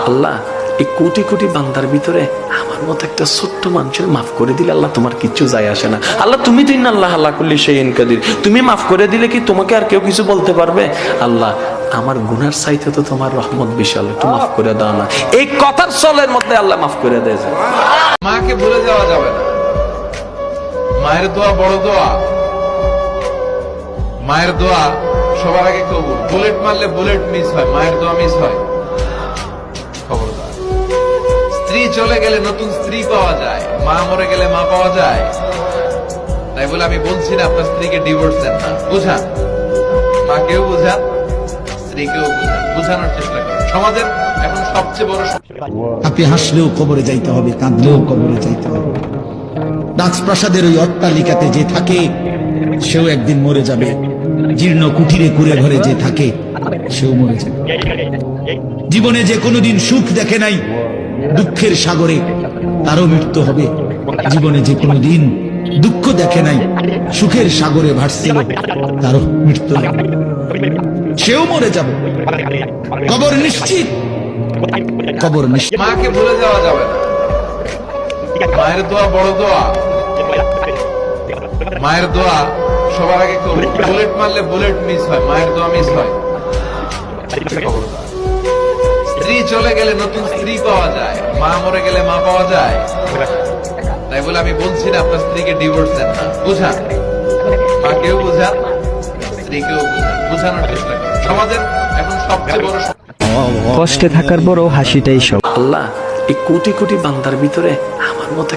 আল্লাহ এই কোটি কোটি বান্দার ভিতরে আমার মতো একটা ছোট্ট মানুষের মাফ করে দিলে আল্লাহ তোমার কিচ্ছু যায় আসে না। আল্লাহ তুমি তো আল্লাহ আল্লাহ করলি সেই ইনকাদির, তুমি মাফ করে দিলে কি তোমাকে আর কেউ কিছু বলতে পারবে? আল্লাহ আমার গুনার চাইতে তো তোমার রহমত বিশাল, একটু মাফ করে দাও না। এই কথার চলের মধ্যে আল্লাহ মাফ করে দেয়। মাকে ভুলে যাওয়া যাবে না। মায়ের দোয়া বড় দোয়া। মায়ের দোয়া সবার আগে কবুল। বুলেট মারলে বুলেট মিস হয়, মায়ের দোয়া মিস হয়। খবরদার। স্ত্রী চলে গেলে নতুন স্ত্রী পাওয়া যায়, মা মরে গেলে মা পাওয়া যায়। তাই বলে আমি বলছি না আপনার স্ত্রীকে ডিভোর্স দেন না, বুঝান। মাকেও বুঝান, স্ত্রীকেও বুঝান, বুঝানোর চেষ্টা করেন। সমাজের এখন সবচেয়ে বড় আপনি হাসলেও কবরে যাইতে হবে, কাঁদলেও কবরে যাইতে হবে। রাজপ্রাসাদের ওই অট্টালিকাতে যে থাকে সেও একদিন মরে যাবে, জীর্ণ কুঠিরে কুড়ে ঘরে যে থাকে সেও মরে যাবে। জীবনে যে কোনোদিন সুখ দেখে নাই, দুঃখের সাগরে তারও মৃত্যু হবে। জীবনে যে কোনোদিন দুঃখ দেখে নাই, সুখের সাগরে ভাসছিল, তারও মৃত্যু হবে, সেও মরে যাবে। কবর নিশ্চিত, কবর নিশ্চিত। মাকে ভুলে যাওয়া যাবে না। মায়ের দোয়া বড় দোয়া। মায়ের দোয়া সবার আগে কবুল। বুলেট মারলে বুলেট মিস হয়, মায়ের দোয়া মিস হয়। খবরদার। স্ত্রী চলে গেলে নতুন স্ত্রী পাওয়া যায়, মা মরে গেলে মা পাওয়া যায়। তাই বলে আমি বলছি না আপনার স্ত্রীকে ডিভোর্স দেন না, বুঝান। মাকেও বুঝান, স্ত্রীকেও বুঝান, বুঝানোর চেষ্টা করেন। সমাজের এখন সবচেয়ে বড় কষ্টে থাকার পরও হাসিটাই সব। আল্লাহ এই কোটি কোটি বান্দার ভিতরে আমার মতো